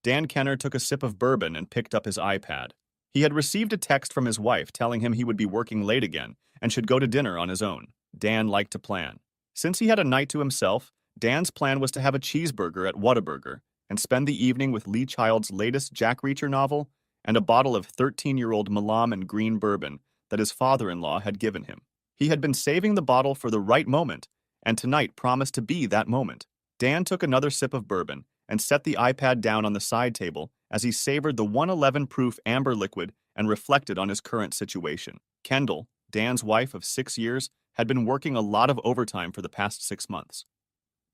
Dan Kenner took a sip of bourbon and picked up his iPad. He had received a text from his wife telling him he would be working late again and should go to dinner on his own. Dan liked to plan. Since he had a night to himself, Dan's plan was to have a cheeseburger at Whataburger and spend the evening with Lee Child's latest Jack Reacher novel and a bottle of 13-year-old Malam and green bourbon that his father-in-law had given him. He had been saving the bottle for the right moment, and tonight promised to be that moment. Dan took another sip of bourbon and set the iPad down on the side table as he savored the 111 proof amber liquid and reflected on his current situation. Kendall, Dan's wife of 6 years, had been working a lot of overtime for the past 6 months.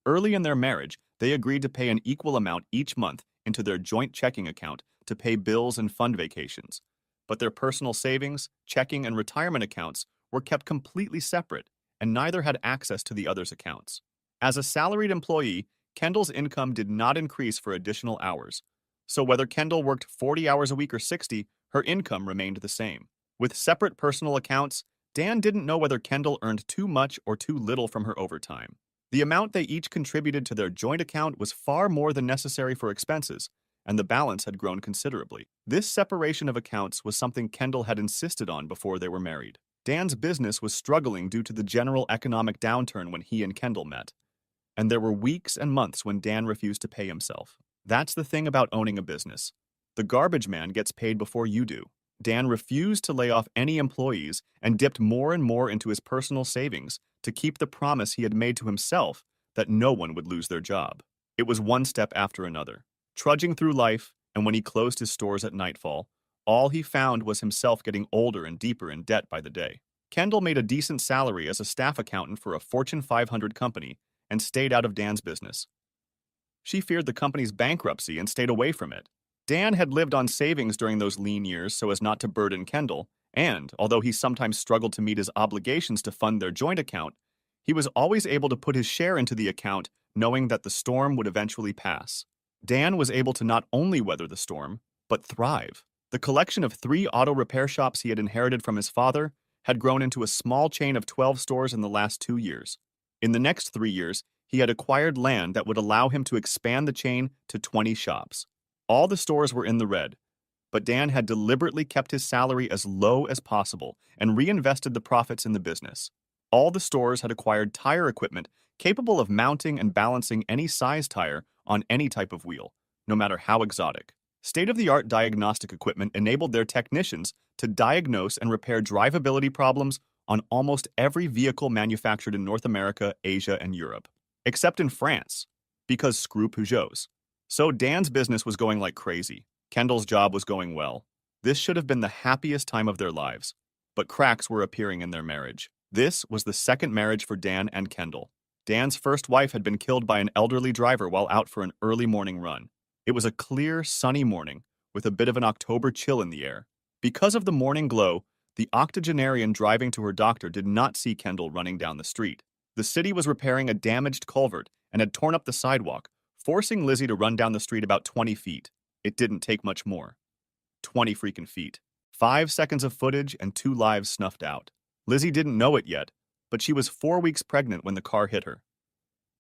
Early in their marriage, they agreed to pay an equal amount each month into their joint checking account to pay bills and fund vacations. But their personal savings, checking, and retirement accounts were kept completely separate, and neither had access to the other's accounts. As a salaried employee, Kendall's income did not increase for additional hours. So whether Kendall worked 40 hours a week or 60, her income remained the same. With separate personal accounts, Dan didn't know whether Kendall earned too much or too little from her overtime. The amount they each contributed to their joint account was far more than necessary for expenses, and the balance had grown considerably. This separation of accounts was something Kendall had insisted on before they were married. Dan's business was struggling due to the general economic downturn when he and Kendall met, and there were weeks and months when Dan refused to pay himself. That's the thing about owning a business. The garbage man gets paid before you do. Dan refused to lay off any employees and dipped more and more into his personal savings to keep the promise he had made to himself that no one would lose their job. It was one step after another, trudging through life, and when he closed his stores at nightfall, all he found was himself getting older and deeper in debt by the day. Kendall made a decent salary as a staff accountant for a Fortune 500 company and stayed out of Dan's business. She feared the company's bankruptcy and stayed away from it. Dan had lived on savings during those lean years so as not to burden Kendall, and, although he sometimes struggled to meet his obligations to fund their joint account, he was always able to put his share into the account knowing that the storm would eventually pass. Dan was able to not only weather the storm, but thrive. The collection of 3 auto repair shops he had inherited from his father had grown into a small chain of 12 stores in the last 2 years. In the next 3 years, he had acquired land that would allow him to expand the chain to 20 shops. All the stores were in the red, but Dan had deliberately kept his salary as low as possible and reinvested the profits in the business. All the stores had acquired tire equipment capable of mounting and balancing any size tire on any type of wheel, no matter how exotic. State-of-the-art diagnostic equipment enabled their technicians to diagnose and repair drivability problems on almost every vehicle manufactured in North America, Asia, and Europe, except in France, because screw Peugeots. So Dan's business was going like crazy. Kendall's job was going well. This should have been the happiest time of their lives, but cracks were appearing in their marriage. This was the second marriage for Dan and Kendall. Dan's first wife had been killed by an elderly driver while out for an early morning run. It was a clear, sunny morning with a bit of an October chill in the air. Because of the morning glow, the octogenarian driving to her doctor did not see Kendall running down the street. The city was repairing a damaged culvert and had torn up the sidewalk, forcing Lizzie to run down the street about 20 feet. It didn't take much more. 20 freaking feet. 5 seconds of footage and 2 lives snuffed out. Lizzie didn't know it yet, but she was 4 weeks pregnant when the car hit her.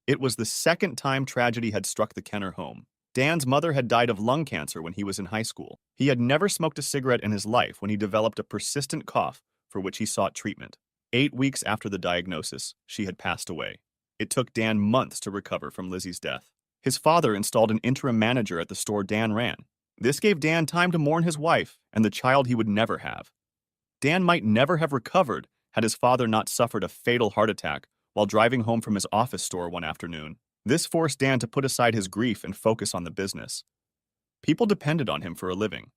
It was the second time tragedy had struck the Kenner home. Dan's mother had died of lung cancer when he was in high school. He had never smoked a cigarette in his life when he developed a persistent cough for which he sought treatment. 8 weeks after the diagnosis, she had passed away. It took Dan months to recover from Lizzie's death. His father installed an interim manager at the store Dan ran. This gave Dan time to mourn his wife and the child he would never have. Dan might never have recovered had his father not suffered a fatal heart attack while driving home from his office store one afternoon. This forced Dan to put aside his grief and focus on the business. People depended on him for a living.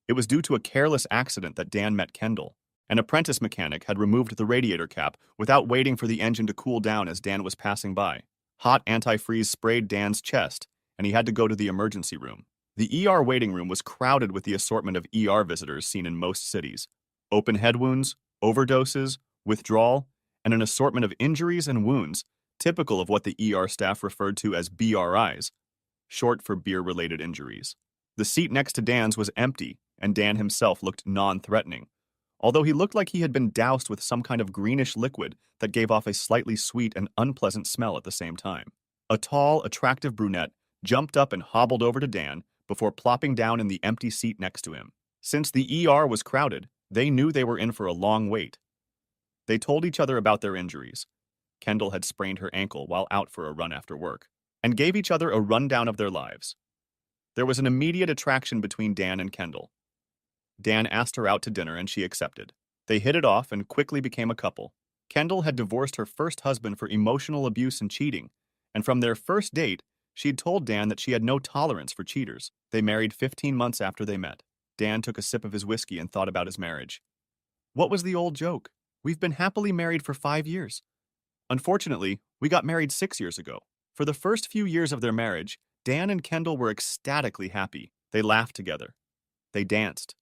It was due to a careless accident that Dan met Kendall. An apprentice mechanic had removed the radiator cap without waiting for the engine to cool down as Dan was passing by. Hot antifreeze sprayed Dan's chest, and he had to go to the emergency room. The ER waiting room was crowded with the assortment of ER visitors seen in most cities. Open head wounds, overdoses, withdrawal, and an assortment of injuries and wounds typical of what the ER staff referred to as BRIs, short for beer-related injuries. The seat next to Dan's was empty, and Dan himself looked non-threatening, although he looked like he had been doused with some kind of greenish liquid that gave off a slightly sweet and unpleasant smell at the same time. A tall, attractive brunette jumped up and hobbled over to Dan, before plopping down in the empty seat next to him. Since the ER was crowded, they knew they were in for a long wait. They told each other about their injuries. Kendall had sprained her ankle while out for a run after work, and gave each other a rundown of their lives. There was an immediate attraction between Dan and Kendall. Dan asked her out to dinner and she accepted. They hit it off and quickly became a couple. Kendall had divorced her first husband for emotional abuse and cheating, and from their first date, she had told Dan that she had no tolerance for cheaters. They married 15 months after they met. Dan took a sip of his whiskey and thought about his marriage. What was the old joke? We've been happily married for 5 years. Unfortunately, we got married 6 years ago. For the first few years of their marriage, Dan and Kendall were ecstatically happy. They laughed together. They danced.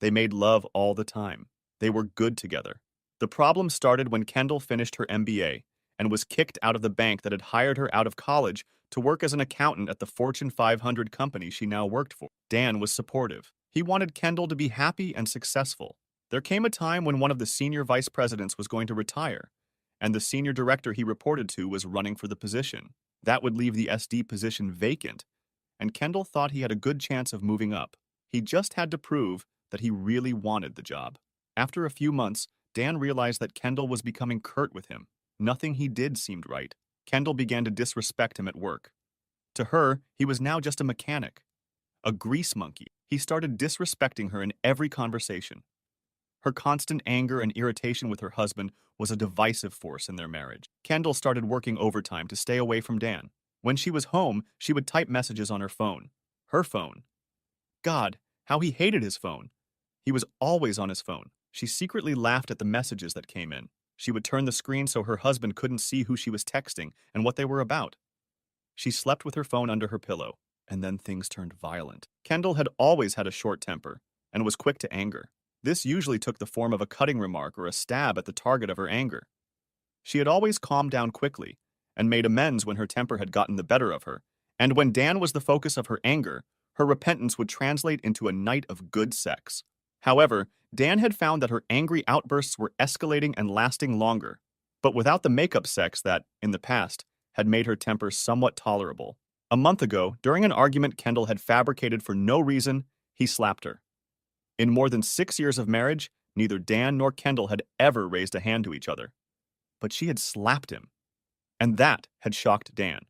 They made love all the time. They were good together. The problem started when Kendall finished her MBA and was kicked out of the bank that had hired her out of college to work as an accountant at the Fortune 500 company she now worked for. Dan was supportive. He wanted Kendall to be happy and successful. There came a time when one of the senior vice presidents was going to retire, and the senior director he reported to was running for the position. That would leave the SD position vacant, and Kendall thought he had a good chance of moving up. He just had to prove that he really wanted the job. After a few months, Dan realized that Kendall was becoming curt with him. Nothing he did seemed right. Kendall began to disrespect him at work. To her, he was now just a mechanic, a grease monkey. He started disrespecting her in every conversation. Her constant anger and irritation with her husband was a divisive force in their marriage. Kendall started working overtime to stay away from Dan. When she was home, she would type messages on her phone. Her phone. God, how he hated his phone. He was always on his phone. She secretly laughed at the messages that came in. She would turn the screen so her husband couldn't see who she was texting and what they were about. She slept with her phone under her pillow, and then things turned violent. Kendall had always had a short temper and was quick to anger. This usually took the form of a cutting remark or a stab at the target of her anger. She had always calmed down quickly and made amends when her temper had gotten the better of her, and when Dan was the focus of her anger, her repentance would translate into a night of good sex. However, Dan had found that her angry outbursts were escalating and lasting longer, but without the makeup sex that, in the past, had made her temper somewhat tolerable. A month ago, during an argument Kendall had fabricated for no reason, he slapped her. In more than 6 years of marriage, neither Dan nor Kendall had ever raised a hand to each other. But she had slapped him, and that had shocked Dan.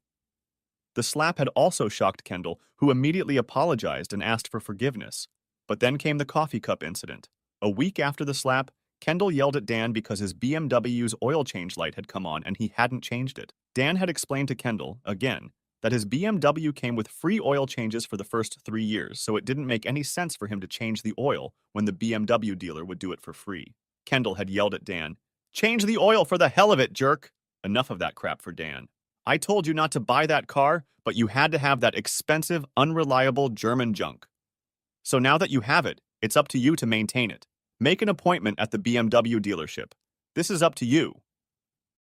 The slap had also shocked Kendall, who immediately apologized and asked for forgiveness. But then came the coffee cup incident. A week after the slap, Kendall yelled at Dan because his BMW's oil change light had come on and he hadn't changed it. Dan had explained to Kendall, again, that his BMW came with free oil changes for the first 3 years, so it didn't make any sense for him to change the oil when the BMW dealer would do it for free. Kendall had yelled at Dan, "Change the oil for the hell of it, jerk!" Enough of that crap for Dan. I told you not to buy that car, but you had to have that expensive, unreliable German junk. So now that you have it, it's up to you to maintain it. Make an appointment at the BMW dealership. This is up to you.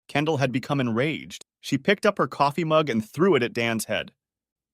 Kendall had become enraged. She picked up her coffee mug and threw it at Dan's head.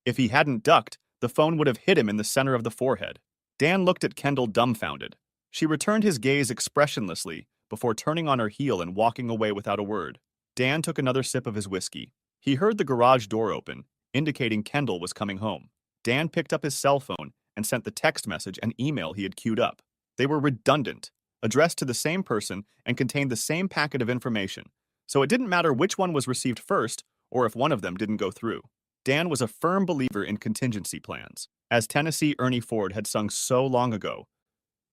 If he hadn't ducked, the phone would have hit him in the center of the forehead. Dan looked at Kendall dumbfounded. She returned his gaze expressionlessly before turning on her heel and walking away without a word. Dan took another sip of his whiskey. He heard the garage door open, indicating Kendall was coming home. Dan picked up his cell phone and sent the text message and email he had queued up. They were redundant, addressed to the same person, and contained the same packet of information, so it didn't matter which one was received first or if one of them didn't go through. Dan was a firm believer in contingency plans. As Tennessee Ernie Ford had sung so long ago,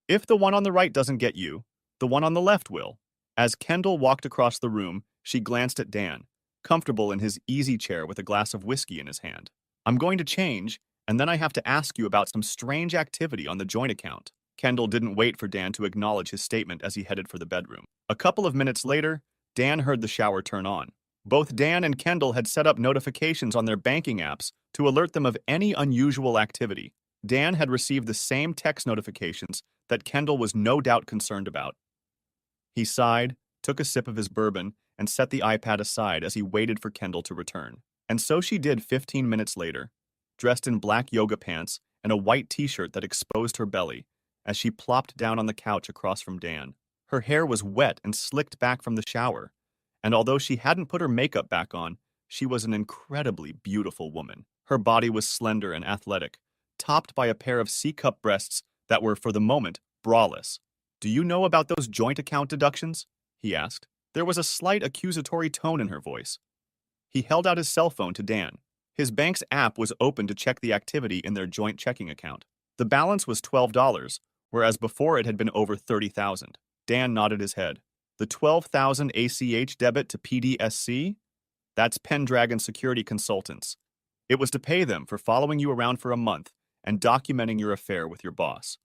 "If the one on the right doesn't get you, the one on the left will." As Kendall walked across the room, she glanced at Dan, comfortable in his easy chair with a glass of whiskey in his hand. "I'm going to change, and then I have to ask you about some strange activity on the joint account." Kendall didn't wait for Dan to acknowledge his statement as he headed for the bedroom. A couple of minutes later, Dan heard the shower turn on. Both Dan and Kendall had set up notifications on their banking apps to alert them of any unusual activity. Dan had received the same text notifications that Kendall was no doubt concerned about. He sighed, took a sip of his bourbon, and set the iPad aside as he waited for Kendall to return. And so she did 15 minutes later, dressed in black yoga pants and a white t-shirt that exposed her belly, as she plopped down on the couch across from Dan. Her hair was wet and slicked back from the shower, and although she hadn't put her makeup back on, she was an incredibly beautiful woman. Her body was slender and athletic, topped by a pair of C-cup breasts that were, for the moment, braless. "Do you know about those joint account deductions?" he asked. There was a slight accusatory tone in her voice. He held out his cell phone to Dan. His bank's app was open to check the activity in their joint checking account. The balance was $12, whereas before it had been over $30,000. Dan nodded his head. "The 12,000 ACH debit to PDSC? That's Pendragon Security Consultants. It was to pay them for following you around for a month and documenting your affair with your boss.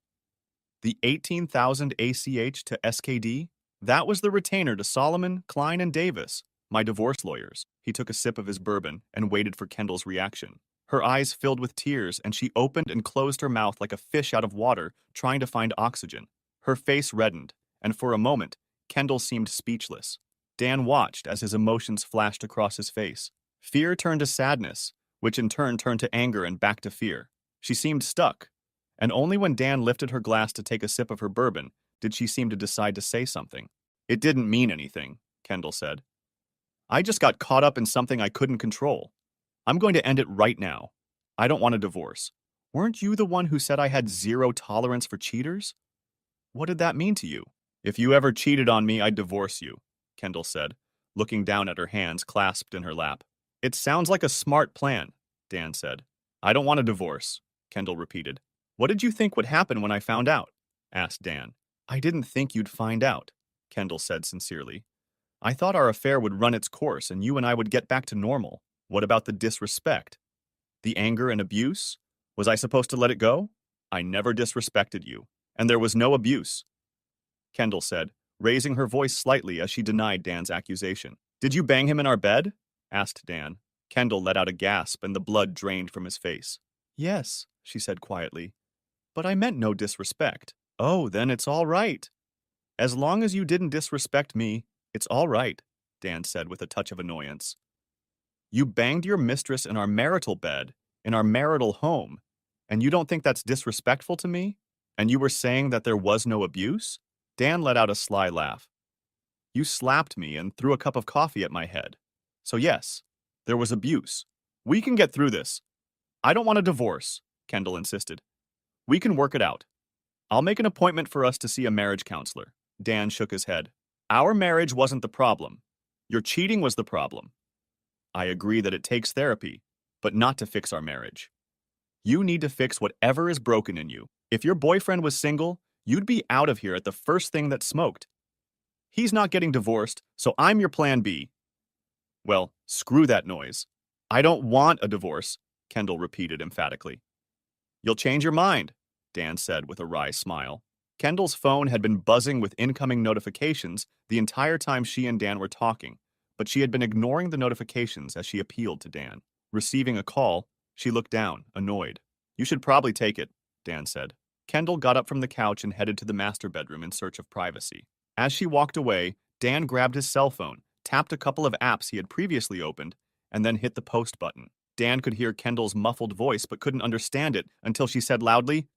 The 18,000 ACH to SKD? That was the retainer to Solomon, Klein, and Davis, my divorce lawyers." He took a sip of his bourbon and waited for Kendall's reaction. Her eyes filled with tears, and she opened and closed her mouth like a fish out of water, trying to find oxygen. Her face reddened, and for a moment, Kendall seemed speechless. Dan watched as his emotions flashed across his face. Fear turned to sadness, which in turn turned to anger and back to fear. She seemed stuck, and only when Dan lifted her glass to take a sip of her bourbon did she seem to decide to say something. "It didn't mean anything," Kendall said. "I just got caught up in something I couldn't control. I'm going to end it right now. I don't want a divorce. Weren't you the one who said I had zero tolerance for cheaters? What did that mean to you?" "If you ever cheated on me, I'd divorce you," Kendall said, looking down at her hands clasped in her lap. "It sounds like a smart plan," Dan said. "I don't want a divorce," Kendall repeated. "What did you think would happen when I found out?" asked Dan. "I didn't think you'd find out," Kendall said sincerely. "I thought our affair would run its course and you and I would get back to normal. What about the disrespect? The anger and abuse? Was I supposed to let it go?" "I never disrespected you, and there was no abuse," Kendall said, raising her voice slightly as she denied Dan's accusation. "Did you bang him in our bed?" asked Dan. Kendall let out a gasp and the blood drained from his face. "Yes," she said quietly, "but I meant no disrespect." "Oh, then it's all right. As long as you didn't disrespect me, it's all right," Dan said with a touch of annoyance. "You banged your mistress in our marital bed, in our marital home, and you don't think that's disrespectful to me? And you were saying that there was no abuse?" Dan let out a sly laugh. "You slapped me and threw a cup of coffee at my head. So yes, there was abuse. We can get through this." "I don't want a divorce," Kendall insisted. "We can work it out. I'll make an appointment for us to see a marriage counselor." Dan shook his head. "Our marriage wasn't the problem. Your cheating was the problem. I agree that it takes therapy, but not to fix our marriage. You need to fix whatever is broken in you. If your boyfriend was single, you'd be out of here at the first thing that smoked. He's not getting divorced, so I'm your plan B." "Well, screw that noise. I don't want a divorce," Kendall repeated emphatically. "You'll change your mind," Dan said with a wry smile. Kendall's phone had been buzzing with incoming notifications the entire time she and Dan were talking, but she had been ignoring the notifications as she appealed to Dan. Receiving a call, she looked down, annoyed. "You should probably take it," Dan said. Kendall got up from the couch and headed to the master bedroom in search of privacy. As she walked away, Dan grabbed his cell phone, tapped a couple of apps he had previously opened, and then hit the post button. Dan could hear Kendall's muffled voice but couldn't understand it until she said loudly,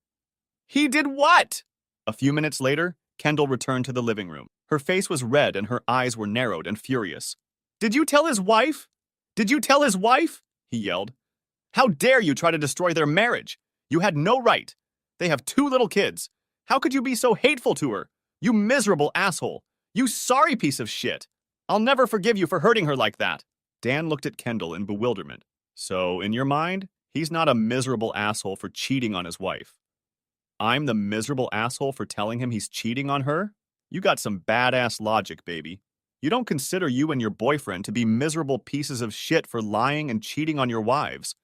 "He did what?" A few minutes later, Kendall returned to the living room. Her face was red and her eyes were narrowed and furious. "Did you tell his wife? Did you tell his wife?" he yelled. "How dare you try to destroy their marriage? You had no right. They have 2 little kids. How could you be so hateful to her? You miserable asshole. You sorry piece of shit. I'll never forgive you for hurting her like that." Dan looked at Kendall in bewilderment. "So, in your mind, he's not a miserable asshole for cheating on his wife. I'm the miserable asshole for telling him he's cheating on her? You got some badass logic, baby. You don't consider you and your boyfriend to be miserable pieces of shit for lying and cheating on your wives.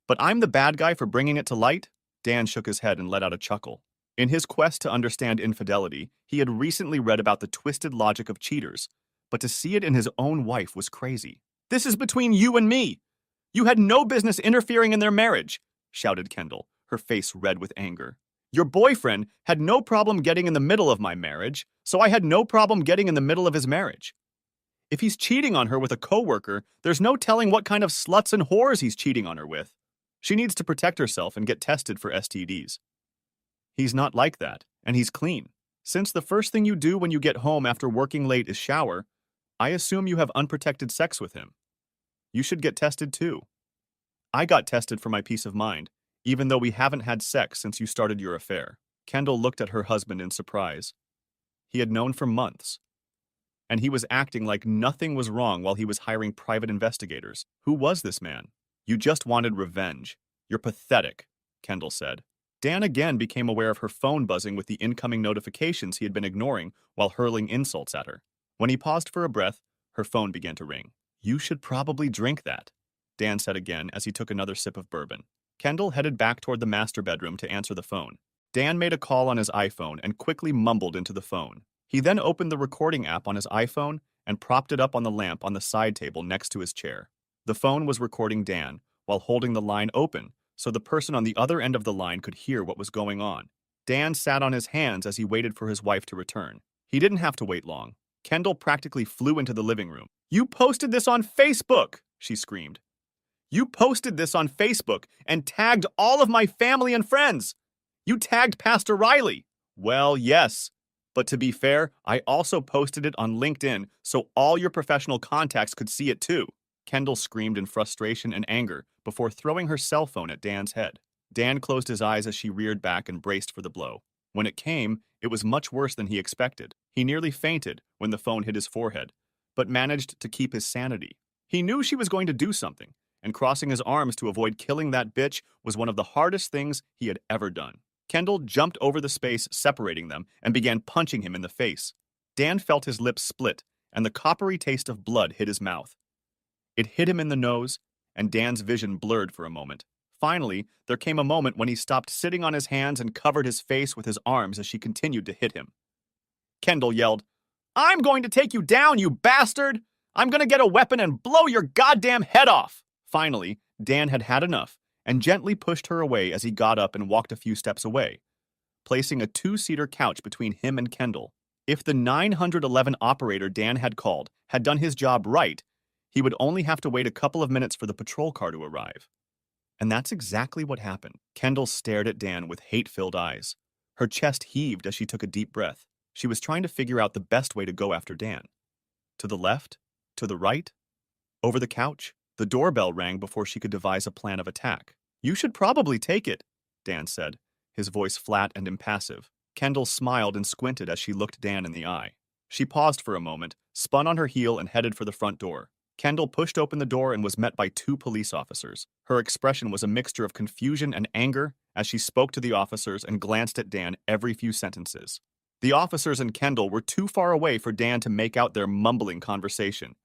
But I'm the bad guy for bringing it to light?" Dan shook his head and let out a chuckle. In his quest to understand infidelity, he had recently read about the twisted logic of cheaters, but to see it in his own wife was crazy. "This is between you and me. You had no business interfering in their marriage," shouted Kendall, her face red with anger. "Your boyfriend had no problem getting in the middle of my marriage, so I had no problem getting in the middle of his marriage. If he's cheating on her with a coworker, there's no telling what kind of sluts and whores he's cheating on her with. She needs to protect herself and get tested for STDs. He's not like that, and he's clean. Since the first thing you do when you get home after working late is shower, I assume you have unprotected sex with him. You should get tested too. I got tested for my peace of mind. even though we haven't had sex since you started your affair. Kendall looked at her husband in surprise. He had known for months, and he was acting like nothing was wrong while he was hiring private investigators. Who was this man? You just wanted revenge. You're pathetic, Kendall said. Dan again became aware of her phone buzzing with the incoming notifications he had been ignoring while hurling insults at her. When he paused for a breath, her phone began to ring. You should probably drink that, Dan said again as he took another sip of bourbon. Kendall headed back toward the master bedroom to answer the phone. Dan made a call on his iPhone and quickly mumbled into the phone. He then opened the recording app on his iPhone and propped it up on the lamp on the side table next to his chair. The phone was recording Dan while holding the line open so the person on the other end of the line could hear what was going on. Dan sat on his hands as he waited for his wife to return. He didn't have to wait long. Kendall practically flew into the living room. You posted this on Facebook, she screamed. You posted this on Facebook and tagged all of my family and friends. You tagged Pastor Riley. Well, yes. But to be fair, I also posted it on LinkedIn so all your professional contacts could see it too. Kendall screamed in frustration and anger before throwing her cell phone at Dan's head. Dan closed his eyes as she reared back and braced for the blow. When it came, it was much worse than he expected. He nearly fainted when the phone hit his forehead, but managed to keep his sanity. He knew she was going to do something, and crossing his arms to avoid killing that bitch was one of the hardest things he had ever done. Kendall jumped over the space separating them and began punching him in the face. Dan felt his lips split, and the coppery taste of blood hit his mouth. It hit him in the nose, and Dan's vision blurred for a moment. Finally, there came a moment when he stopped sitting on his hands and covered his face with his arms as she continued to hit him. Kendall yelled, I'm going to take you down, you bastard! I'm going to get a weapon and blow your goddamn head off! Finally, Dan had had enough and gently pushed her away as he got up and walked a few steps away, placing a two-seater couch between him and Kendall. If the 911 operator Dan had called had done his job right, he would only have to wait a couple of minutes for the patrol car to arrive. And that's exactly what happened. Kendall stared at Dan with hate-filled eyes. Her chest heaved as she took a deep breath. She was trying to figure out the best way to go after Dan. To the left? To the right? Over the couch? The doorbell rang before she could devise a plan of attack. You should probably take it, Dan said, his voice flat and impassive. Kendall smiled and squinted as she looked Dan in the eye. She paused for a moment, spun on her heel and headed for the front door. Kendall pushed open the door and was met by two police officers. Her expression was a mixture of confusion and anger as she spoke to the officers and glanced at Dan every few sentences. The officers and Kendall were too far away for Dan to make out their mumbling conversation.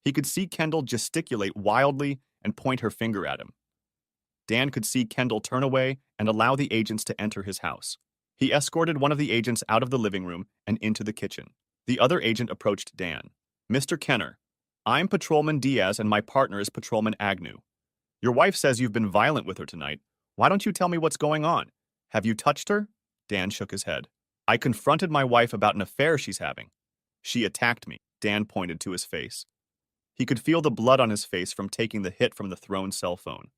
He could see Kendall gesticulate wildly and point her finger at him. Dan could see Kendall turn away and allow the agents to enter his house. He escorted one of the agents out of the living room and into the kitchen. The other agent approached Dan. Mr. Kenner, I'm Patrolman Diaz and my partner is Patrolman Agnew. Your wife says you've been violent with her tonight. Why don't you tell me what's going on? Have you touched her? Dan shook his head. I confronted my wife about an affair she's having. She attacked me. Dan pointed to his face. He could feel the blood on his face from taking the hit from the thrown cell phone.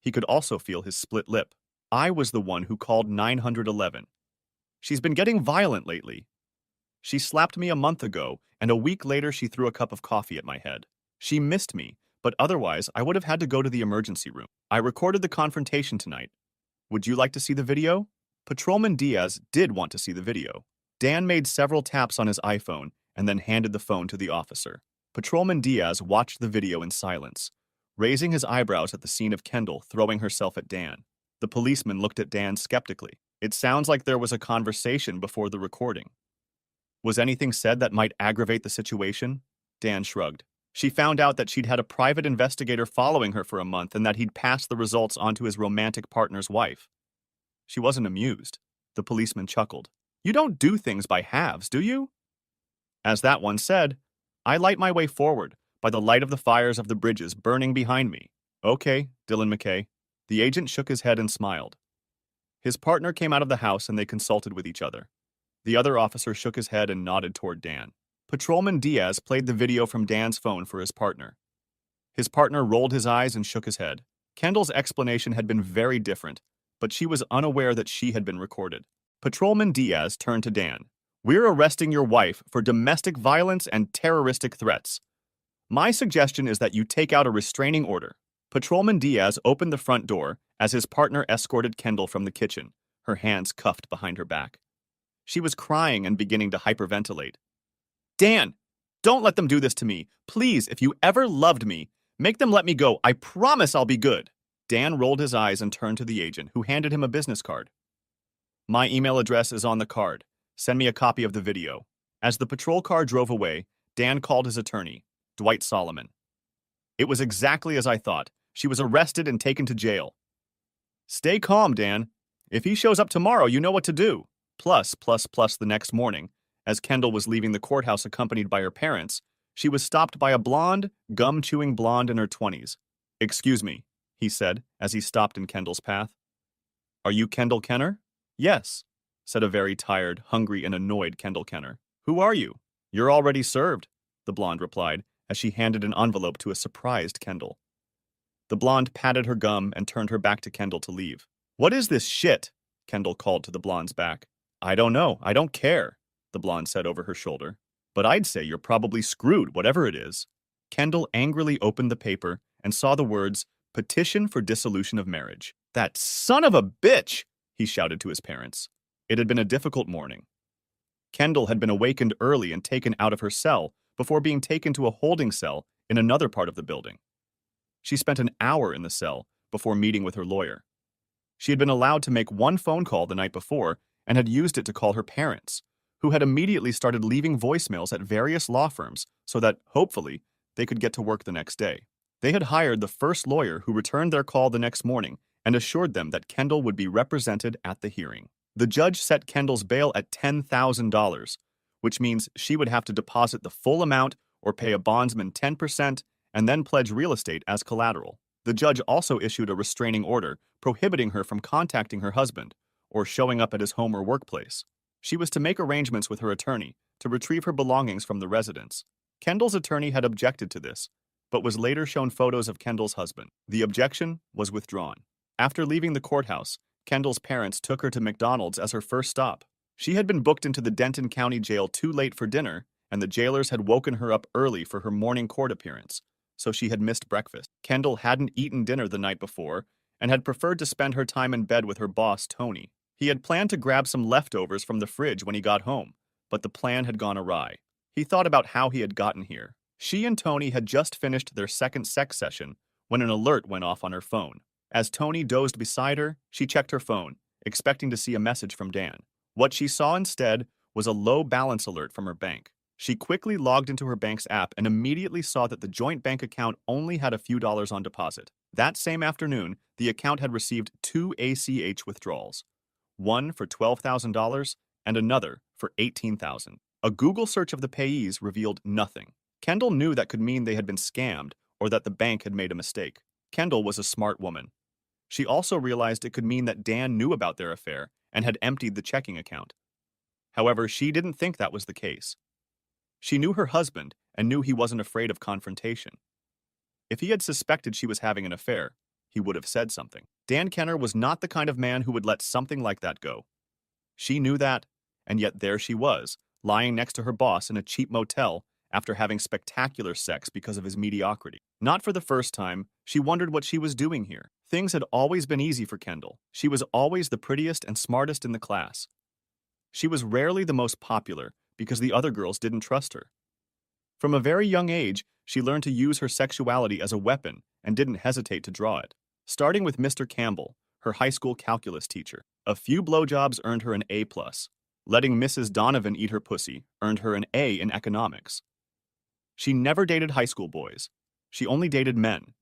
He could also feel his split lip. I was the one who called 911. She's been getting violent lately. She slapped me a month ago, and a week later she threw a cup of coffee at my head. She missed me, but otherwise I would have had to go to the emergency room. I recorded the confrontation tonight. Would you like to see the video? Patrolman Diaz did want to see the video. Dan made several taps on his iPhone and then handed the phone to the officer. Patrolman Diaz watched the video in silence, raising his eyebrows at the scene of Kendall throwing herself at Dan. The policeman looked at Dan skeptically. It sounds like there was a conversation before the recording. Was anything said that might aggravate the situation? Dan shrugged. She found out that she'd had a private investigator following her for a month and that he'd passed the results on to his romantic partner's wife. She wasn't amused. The policeman chuckled. You don't do things by halves, do you? As that one said, I light my way forward by the light of the fires of the bridges burning behind me. Okay, Dylan McKay. The agent shook his head and smiled. His partner came out of the house and they consulted with each other. The other officer shook his head and nodded toward Dan. Patrolman Diaz played the video from Dan's phone for his partner. His partner rolled his eyes and shook his head. Kendall's explanation had been very different, but she was unaware that she had been recorded. Patrolman Diaz turned to Dan. We're arresting your wife for domestic violence and terroristic threats. My suggestion is that you take out a restraining order. Patrolman Diaz opened the front door as his partner escorted Kendall from the kitchen, her hands cuffed behind her back. She was crying and beginning to hyperventilate. Dan, don't let them do this to me. Please, if you ever loved me, make them let me go. I promise I'll be good. Dan rolled his eyes and turned to the agent, who handed him a business card. My email address is on the card. Send me a copy of the video. As the patrol car drove away, Dan called his attorney, Dwight Solomon. It was exactly as I thought. She was arrested and taken to jail. Stay calm, Dan. If he shows up tomorrow, you know what to do. Plus, the next morning, as Kendall was leaving the courthouse accompanied by her parents, she was stopped by a blonde, gum-chewing blonde in her 20s. Excuse me, he said, as he stopped in Kendall's path. Are you Kendall Kenner? Yes, said a very tired, hungry, and annoyed Kendall Kenner. Who are you? You're already served, the blonde replied, as she handed an envelope to a surprised Kendall. The blonde patted her gum and turned her back to Kendall to leave. What is this shit? Kendall called to the blonde's back. I don't know. I don't care, the blonde said over her shoulder. But I'd say you're probably screwed, whatever it is. Kendall angrily opened the paper and saw the words, Petition for Dissolution of Marriage. That son of a bitch, he shouted to his parents. It had been a difficult morning. Kendall had been awakened early and taken out of her cell before being taken to a holding cell in another part of the building. She spent an hour in the cell before meeting with her lawyer. She had been allowed to make one phone call the night before and had used it to call her parents, who had immediately started leaving voicemails at various law firms so that, hopefully, they could get to work the next day. They had hired the first lawyer who returned their call the next morning and assured them that Kendall would be represented at the hearing. The judge set Kendall's bail at $10,000, which means she would have to deposit the full amount or pay a bondsman 10% and then pledge real estate as collateral. The judge also issued a restraining order prohibiting her from contacting her husband or showing up at his home or workplace. She was to make arrangements with her attorney to retrieve her belongings from the residence. Kendall's attorney had objected to this, but was later shown photos of Kendall's husband. The objection was withdrawn. After leaving the courthouse, Kendall's parents took her to McDonald's as her first stop. She had been booked into the Denton County Jail too late for dinner, and the jailers had woken her up early for her morning court appearance, so she had missed breakfast. Kendall hadn't eaten dinner the night before and had preferred to spend her time in bed with her boss, Tony. He had planned to grab some leftovers from the fridge when he got home, but the plan had gone awry. He thought about how he had gotten here. She and Tony had just finished their second sex session when an alert went off on her phone. As Tony dozed beside her, she checked her phone, expecting to see a message from Dan. What she saw instead was a low balance alert from her bank. She quickly logged into her bank's app and immediately saw that the joint bank account only had a few dollars on deposit. That same afternoon, the account had received 2 ACH withdrawals, one for $12,000 and another for $18,000. A Google search of the payees revealed nothing. Kendall knew that could mean they had been scammed or that the bank had made a mistake. Kendall was a smart woman. She also realized it could mean that Dan knew about their affair and had emptied the checking account. However, she didn't think that was the case. She knew her husband and knew he wasn't afraid of confrontation. If he had suspected she was having an affair, he would have said something. Dan Kenner was not the kind of man who would let something like that go. She knew that, and yet there she was, lying next to her boss in a cheap motel after having spectacular sex because of his mediocrity. Not for the first time, she wondered what she was doing here. Things had always been easy for Kendall. She was always the prettiest and smartest in the class. She was rarely the most popular because the other girls didn't trust her. From a very young age, she learned to use her sexuality as a weapon and didn't hesitate to draw it. Starting with Mr. Campbell, her high school calculus teacher. A few blowjobs earned her an A+. Letting Mrs. Donovan eat her pussy earned her an A in economics. She never dated high school boys. She only dated men,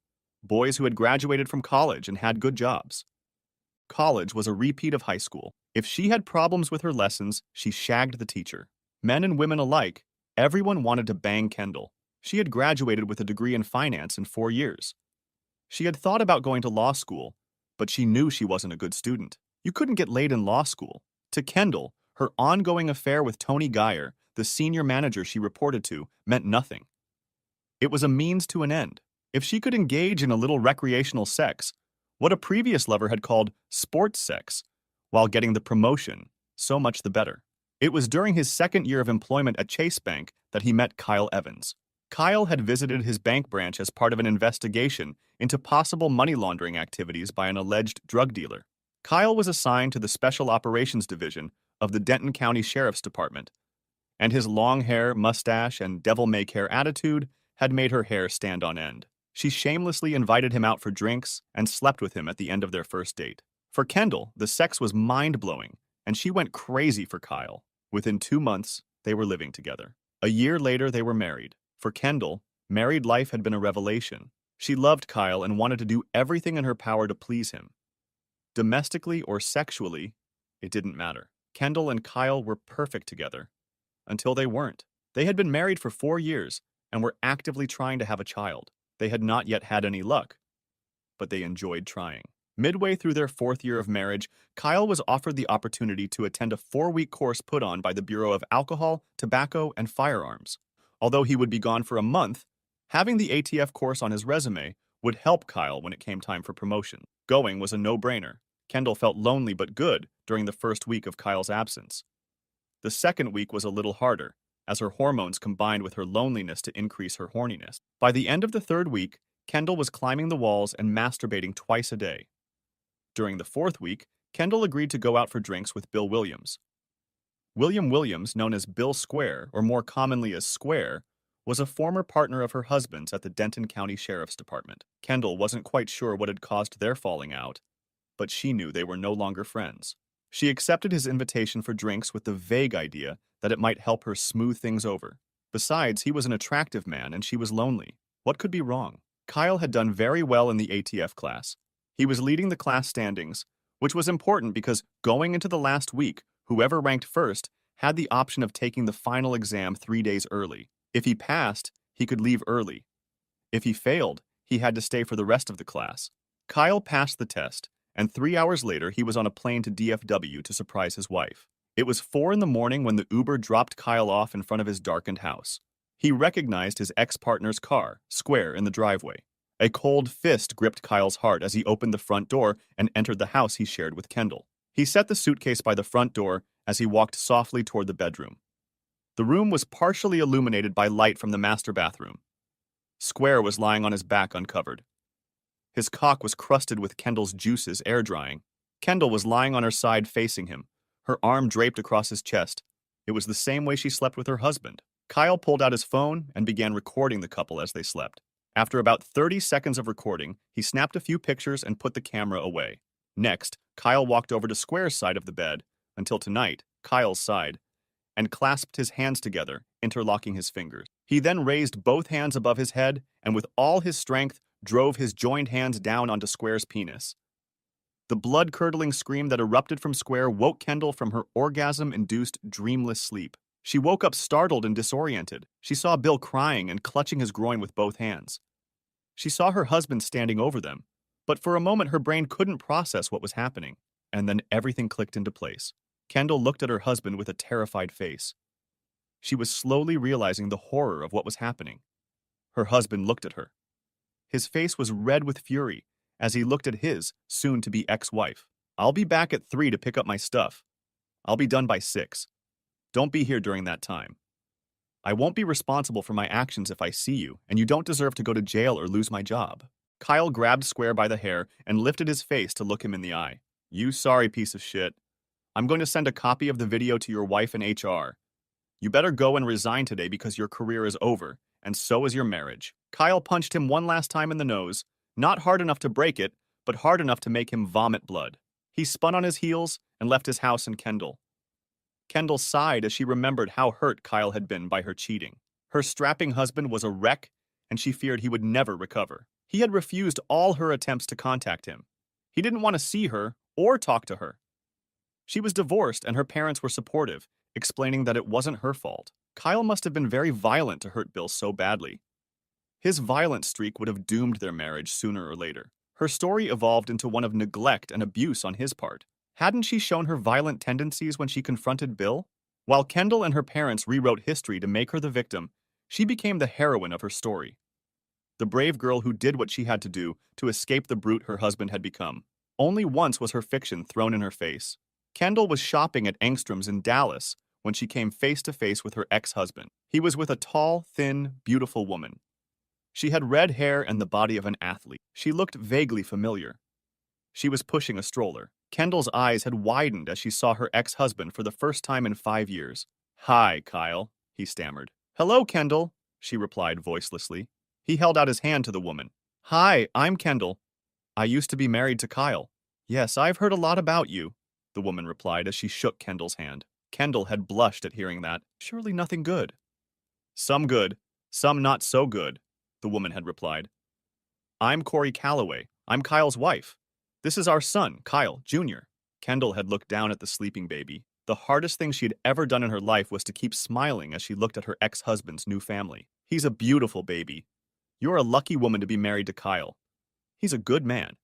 boys who had graduated from college and had good jobs. College was a repeat of high school. If she had problems with her lessons, she shagged the teacher. Men and women alike, everyone wanted to bang Kendall. She had graduated with a degree in finance in 4 years. She had thought about going to law school, but she knew she wasn't a good student. You couldn't get laid in law school. To Kendall, her ongoing affair with Tony Geyer, the senior manager she reported to, meant nothing. It was a means to an end. If she could engage in a little recreational sex, what a previous lover had called sports sex, while getting the promotion, so much the better. It was during his second year of employment at Chase Bank that he met Kyle Evans. Kyle had visited his bank branch as part of an investigation into possible money laundering activities by an alleged drug dealer. Kyle was assigned to the Special Operations Division of the Denton County Sheriff's Department, and his long hair, mustache, and devil-may-care attitude had made her hair stand on end. She shamelessly invited him out for drinks and slept with him at the end of their first date. For Kendall, the sex was mind-blowing, and she went crazy for Kyle. Within 2 months, they were living together. A year later, they were married. For Kendall, married life had been a revelation. She loved Kyle and wanted to do everything in her power to please him. Domestically or sexually, it didn't matter. Kendall and Kyle were perfect together. Until they weren't. They had been married for 4 years and were actively trying to have a child. They had not yet had any luck, but they enjoyed trying. Midway through their 4th year of marriage, Kyle was offered the opportunity to attend a 4-week course put on by the Bureau of Alcohol, Tobacco, and Firearms. Although he would be gone for a month, having the ATF course on his resume would help Kyle when it came time for promotion. Going was a no-brainer. Kendall felt lonely but good during the first week of Kyle's absence. The second week was a little harder, as her hormones combined with her loneliness to increase her horniness. By the end of the 3rd week, Kendall was climbing the walls and masturbating twice a day. During the 4th week, Kendall agreed to go out for drinks with Bill Williams. William Williams, known as Bill Square, or more commonly as Square, was a former partner of her husband's at the Denton County Sheriff's Department. Kendall wasn't quite sure what had caused their falling out, but she knew they were no longer friends. She accepted his invitation for drinks with the vague idea that it might help her smooth things over. Besides, he was an attractive man and she was lonely. What could be wrong? Kyle had done very well in the ATF class. He was leading the class standings, which was important because going into the last week, whoever ranked first had the option of taking the final exam 3 days early. If he passed, he could leave early. If he failed, he had to stay for the rest of the class. Kyle passed the test, and 3 hours later he was on a plane to DFW to surprise his wife. It was 4 in the morning when the Uber dropped Kyle off in front of his darkened house. He recognized his ex-partner's car, Square, in the driveway. A cold fist gripped Kyle's heart as he opened the front door and entered the house he shared with Kendall. He set the suitcase by the front door as he walked softly toward the bedroom. The room was partially illuminated by light from the master bathroom. Square was lying on his back uncovered. His cock was crusted with Kendall's juices air drying. Kendall was lying on her side facing him, her arm draped across his chest. It was the same way she slept with her husband. Kyle pulled out his phone and began recording the couple as they slept. After about 30 seconds of recording, he snapped a few pictures and put the camera away. Next, Kyle walked over to Square's side of the bed, until tonight, Kyle's side, and clasped his hands together, interlocking his fingers. He then raised both hands above his head and with all his strength drove his joined hands down onto Square's penis. The blood-curdling scream that erupted from Square woke Kendall from her orgasm-induced dreamless sleep. She woke up startled and disoriented. She saw Bill crying and clutching his groin with both hands. She saw her husband standing over them, but for a moment her brain couldn't process what was happening, and then everything clicked into place. Kendall looked at her husband with a terrified face. She was slowly realizing the horror of what was happening. Her husband looked at her. His face was red with fury as he looked at his soon-to-be ex-wife. "I'll be back at 3 to pick up my stuff. I'll be done by 6. Don't be here during that time. I won't be responsible for my actions if I see you, and you don't deserve to go to jail or lose my job." Kyle grabbed Square by the hair and lifted his face to look him in the eye. "You sorry piece of shit. I'm going to send a copy of the video to your wife and HR. You better go and resign today because your career is over, and so is your marriage." Kyle punched him one last time in the nose, not hard enough to break it, but hard enough to make him vomit blood. He spun on his heels and left his house in Kendall. Kendall sighed as she remembered how hurt Kyle had been by her cheating. Her strapping husband was a wreck, and she feared he would never recover. He had refused all her attempts to contact him. He didn't want to see her or talk to her. She was divorced and her parents were supportive, explaining that it wasn't her fault. Kyle must have been very violent to hurt Bill so badly. His violent streak would have doomed their marriage sooner or later. Her story evolved into one of neglect and abuse on his part. Hadn't she shown her violent tendencies when she confronted Bill? While Kendall and her parents rewrote history to make her the victim, she became the heroine of her story. The brave girl who did what she had to do to escape the brute her husband had become. Only once was her fiction thrown in her face. Kendall was shopping at Engstrom's in Dallas when she came face to face with her ex-husband. He was with a tall, thin, beautiful woman. She had red hair and the body of an athlete. She looked vaguely familiar. She was pushing a stroller. Kendall's eyes had widened as she saw her ex-husband for the first time in 5 years. "Hi, Kyle," he stammered. "Hello, Kendall," she replied voicelessly. He held out his hand to the woman. "Hi, I'm Kendall. I used to be married to Kyle." "Yes, I've heard a lot about you," the woman replied as she shook Kendall's hand. Kendall had blushed at hearing that. Surely nothing good. "Some good, some not so good," the woman had replied. "I'm Corey Calloway. I'm Kyle's wife. This is our son, Kyle, Jr." Kendall had looked down at the sleeping baby. The hardest thing she had ever done in her life was to keep smiling as she looked at her ex-husband's new family. "He's a beautiful baby. You're a lucky woman to be married to Kyle. He's a good man."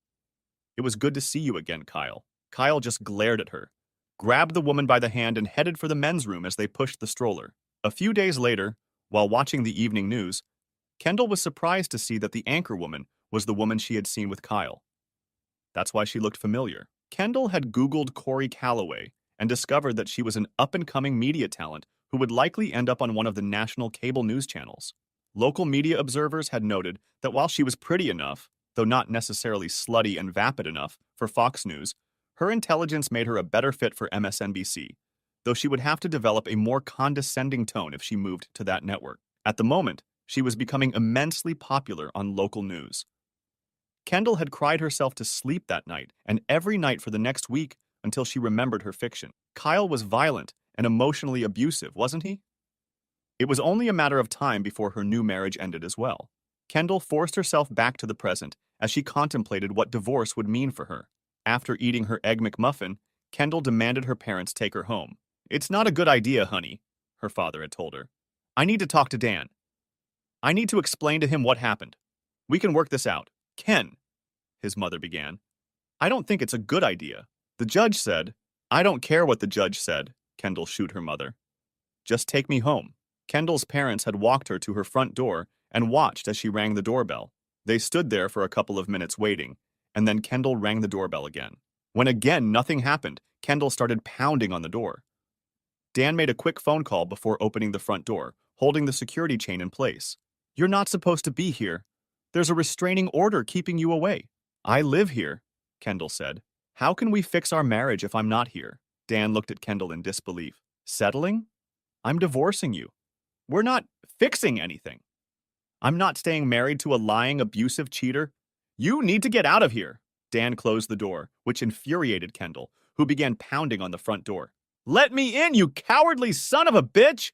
"It was good to see you again, Kyle." Kyle just glared at her, grabbed the woman by the hand and headed for the men's room as they pushed the stroller. A few days later, while watching the evening news, Kendall was surprised to see that the anchor woman was the woman she had seen with Kyle. That's why she looked familiar. Kendall had Googled Corey Calloway and discovered that she was an up-and-coming media talent who would likely end up on one of the national cable news channels. Local media observers had noted that while she was pretty enough, though not necessarily slutty and vapid enough, for Fox News, her intelligence made her a better fit for MSNBC, though she would have to develop a more condescending tone if she moved to that network. At the moment, she was becoming immensely popular on local news. Kendall had cried herself to sleep that night and every night for the next week until she remembered her fiction. Kyle was violent and emotionally abusive, wasn't he? It was only a matter of time before her new marriage ended as well. Kendall forced herself back to the present as she contemplated what divorce would mean for her. After eating her Egg McMuffin, Kendall demanded her parents take her home. "It's not a good idea, honey," her father had told her. "I need to talk to Dan. I need to explain to him what happened. We can work this out." "Ken," his mother began, "I don't think it's a good idea. The judge said—" "I don't care what the judge said," Kendall shooed her mother. "Just take me home." Kendall's parents had walked her to her front door and watched as she rang the doorbell. They stood there for a couple of minutes waiting, and then Kendall rang the doorbell again. When again nothing happened, Kendall started pounding on the door. Dan made a quick phone call before opening the front door, holding the security chain in place. "You're not supposed to be here. There's a restraining order keeping you away." "I live here," Kendall said. "How can we fix our marriage if I'm not here?" Dan looked at Kendall in disbelief. "Settling? I'm divorcing you. We're not fixing anything. I'm not staying married to a lying, abusive cheater. You need to get out of here." Dan closed the door, which infuriated Kendall, who began pounding on the front door. "Let me in, you cowardly son of a bitch!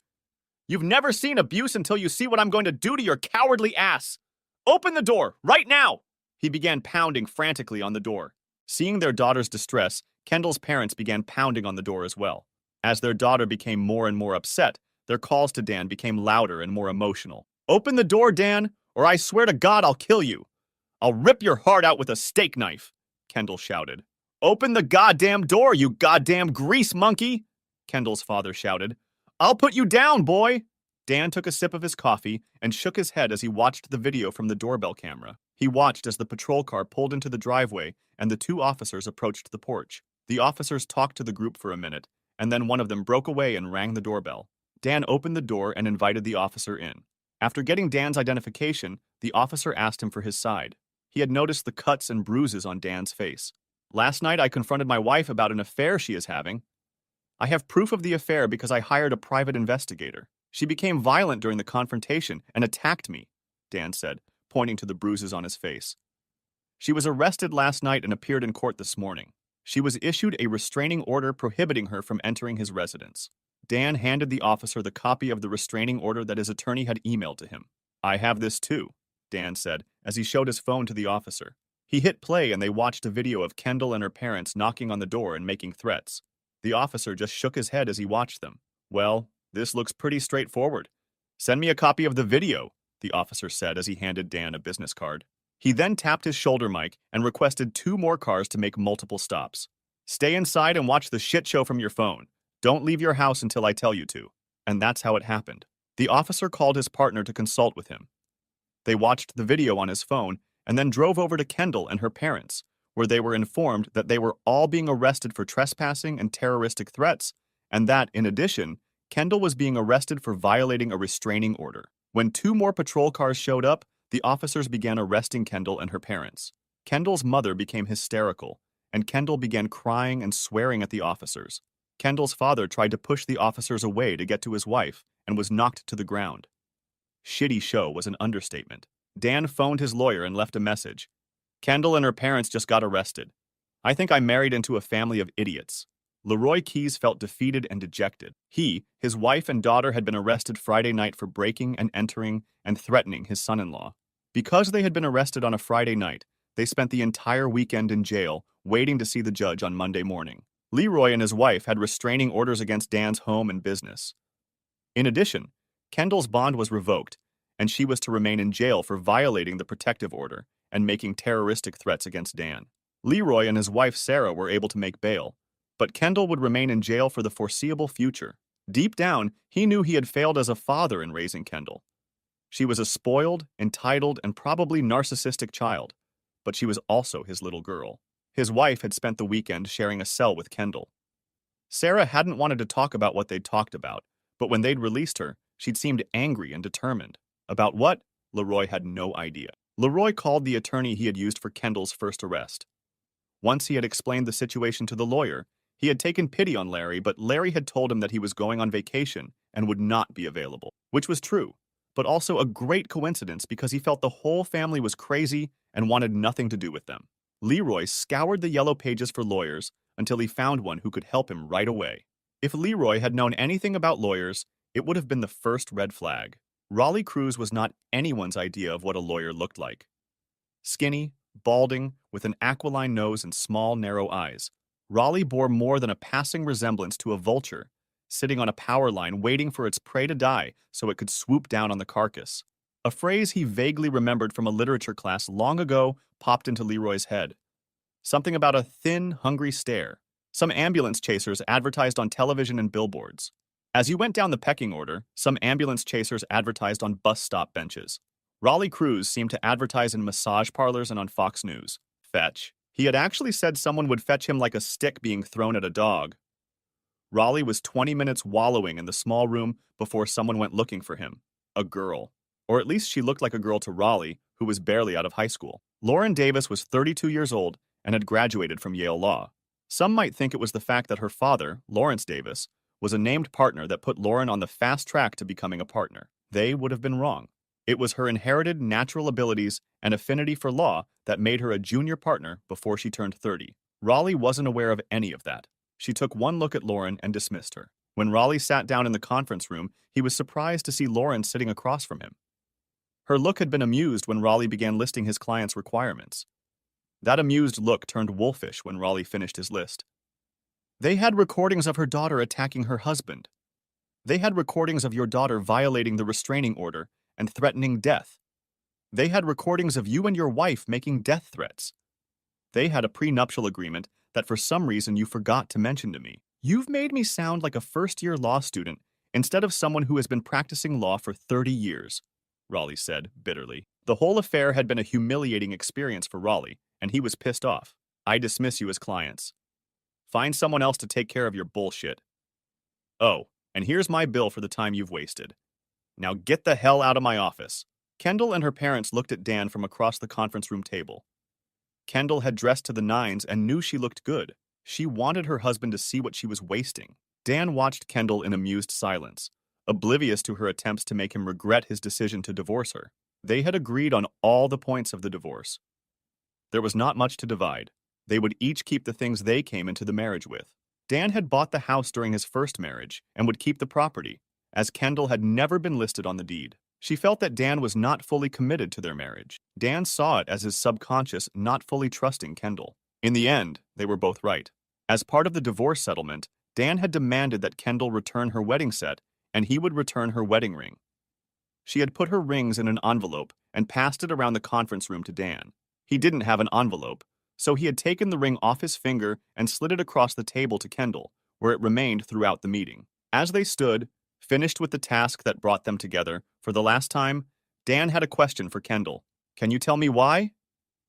You've never seen abuse until you see what I'm going to do to your cowardly ass. Open the door, right now!" He began pounding frantically on the door. Seeing their daughter's distress, Kendall's parents began pounding on the door as well. As their daughter became more and more upset, their calls to Dan became louder and more emotional. "Open the door, Dan, or I swear to God I'll kill you. I'll rip your heart out with a steak knife," Kendall shouted. "Open the goddamn door, you goddamn grease monkey," Kendall's father shouted. "I'll put you down, boy." Dan took a sip of his coffee and shook his head as he watched the video from the doorbell camera. He watched as the patrol car pulled into the driveway and the two officers approached the porch. The officers talked to the group for a minute, and then one of them broke away and rang the doorbell. Dan opened the door and invited the officer in. After getting Dan's identification, the officer asked him for his side. He had noticed the cuts and bruises on Dan's face. "Last night I confronted my wife about an affair she is having. I have proof of the affair because I hired a private investigator. She became violent during the confrontation and attacked me," Dan said, pointing to the bruises on his face. "She was arrested last night and appeared in court this morning. She was issued a restraining order prohibiting her from entering his residence." Dan handed the officer the copy of the restraining order that his attorney had emailed to him. "I have this too," Dan said, as he showed his phone to the officer. He hit play and they watched a video of Kendall and her parents knocking on the door and making threats. The officer just shook his head as he watched them. "Well, this looks pretty straightforward. Send me a copy of the video," the officer said as he handed Dan a business card. He then tapped his shoulder mic and requested 2 more cars to make multiple stops. "Stay inside and watch the shit show from your phone. Don't leave your house until I tell you to." And that's how it happened. The officer called his partner to consult with him. They watched the video on his phone and then drove over to Kendall and her parents, where they were informed that they were all being arrested for trespassing and terroristic threats, and that, in addition, Kendall was being arrested for violating a restraining order. When two more patrol cars showed up, the officers began arresting Kendall and her parents. Kendall's mother became hysterical, and Kendall began crying and swearing at the officers. Kendall's father tried to push the officers away to get to his wife and was knocked to the ground. Shitty show was an understatement. Dan phoned his lawyer and left a message. Kendall and her parents just got arrested. I think I married into a family of idiots. Leroy Keyes felt defeated and dejected. He, his wife, and daughter had been arrested Friday night for breaking and entering and threatening his son-in-law. Because they had been arrested on a Friday night, they spent the entire weekend in jail, waiting to see the judge on Monday morning. Leroy and his wife had restraining orders against Dan's home and business. In addition, Kendall's bond was revoked, and she was to remain in jail for violating the protective order and making terroristic threats against Dan. Leroy and his wife Sarah were able to make bail, but Kendall would remain in jail for the foreseeable future. Deep down, he knew he had failed as a father in raising Kendall. She was a spoiled, entitled, and probably narcissistic child, but she was also his little girl. His wife had spent the weekend sharing a cell with Kendall. Sarah hadn't wanted to talk about what they'd talked about, but when they'd released her, she'd seemed angry and determined. About what? Leroy had no idea. Leroy called the attorney he had used for Kendall's first arrest. Once he had explained the situation to the lawyer, he had taken pity on Larry, but Larry had told him that he was going on vacation and would not be available, which was true, but also a great coincidence because he felt the whole family was crazy and wanted nothing to do with them. Leroy scoured the yellow pages for lawyers until he found one who could help him right away. If Leroy had known anything about lawyers, it would have been the first red flag. Raleigh Cruz was not anyone's idea of what a lawyer looked like. Skinny, balding, with an aquiline nose and small, narrow eyes, Raleigh bore more than a passing resemblance to a vulture, sitting on a power line waiting for its prey to die so it could swoop down on the carcass. A phrase he vaguely remembered from a literature class long ago popped into Leroy's head. Something about a thin, hungry stare. Some ambulance chasers advertised on television and billboards. As you went down the pecking order, some ambulance chasers advertised on bus stop benches. Raleigh Cruz seemed to advertise in massage parlors and on Fox News. Fetch. He had actually said someone would fetch him like a stick being thrown at a dog. Raleigh was 20 minutes wallowing in the small room before someone went looking for him. A girl. Or at least she looked like a girl to Raleigh, who was barely out of high school. Lauren Davis was 32 years old and had graduated from Yale Law. Some might think it was the fact that her father, Lawrence Davis, was a named partner that put Lauren on the fast track to becoming a partner. They would have been wrong. It was her inherited natural abilities and affinity for law that made her a junior partner before she turned 30. Raleigh wasn't aware of any of that. She took one look at Lauren and dismissed her. When Raleigh sat down in the conference room, he was surprised to see Lauren sitting across from him. Her look had been amused when Raleigh began listing his client's requirements. That amused look turned wolfish when Raleigh finished his list. They had recordings of her daughter attacking her husband. They had recordings of your daughter violating the restraining order and threatening death. They had recordings of you and your wife making death threats. They had a prenuptial agreement that for some reason you forgot to mention to me. You've made me sound like a first-year law student instead of someone who has been practicing law for 30 years, Raleigh said bitterly. The whole affair had been a humiliating experience for Raleigh, and he was pissed off. I dismiss you as clients. Find someone else to take care of your bullshit. Oh, and here's my bill for the time you've wasted. Now get the hell out of my office. Kendall and her parents looked at Dan from across the conference room table. Kendall had dressed to the nines and knew she looked good. She wanted her husband to see what she was wasting. Dan watched Kendall in amused silence, oblivious to her attempts to make him regret his decision to divorce her. They had agreed on all the points of the divorce. There was not much to divide. They would each keep the things they came into the marriage with. Dan had bought the house during his first marriage and would keep the property, as Kendall had never been listed on the deed. She felt that Dan was not fully committed to their marriage. Dan saw it as his subconscious not fully trusting Kendall. In the end, they were both right. As part of the divorce settlement, Dan had demanded that Kendall return her wedding set and he would return her wedding ring. She had put her rings in an envelope and passed it around the conference room to Dan. He didn't have an envelope, so he had taken the ring off his finger and slid it across the table to Kendall, where it remained throughout the meeting. As they stood, finished with the task that brought them together, for the last time, Dan had a question for Kendall. Can you tell me why?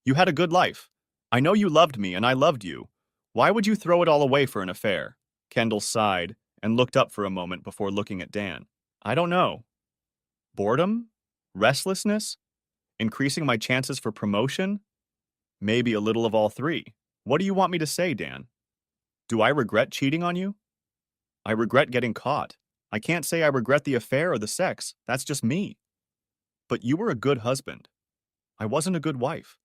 You had a good life. I know you loved me and I loved you. Why would you throw it all away for an affair? Kendall sighed and looked up for a moment before looking at Dan. I don't know. Boredom? Restlessness? Increasing my chances for promotion? Maybe a little of all three. What do you want me to say, Dan? Do I regret cheating on you? I regret getting caught. I can't say I regret the affair or the sex. That's just me. But you were a good husband. I wasn't a good wife.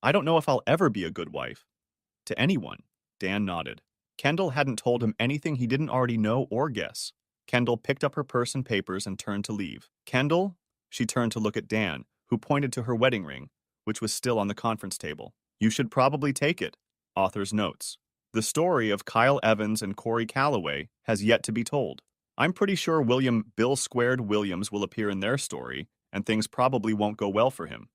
I don't know if I'll ever be a good wife. To anyone. Dan nodded. Kendall hadn't told him anything he didn't already know or guess. Kendall picked up her purse and papers and turned to leave. Kendall? She turned to look at Dan, who pointed to her wedding ring, which was still on the conference table. You should probably take it. Author's notes. The story of Kyle Evans and Corey Calloway has yet to be told. I'm pretty sure William Bill Squared Williams will appear in their story, and things probably won't go well for him.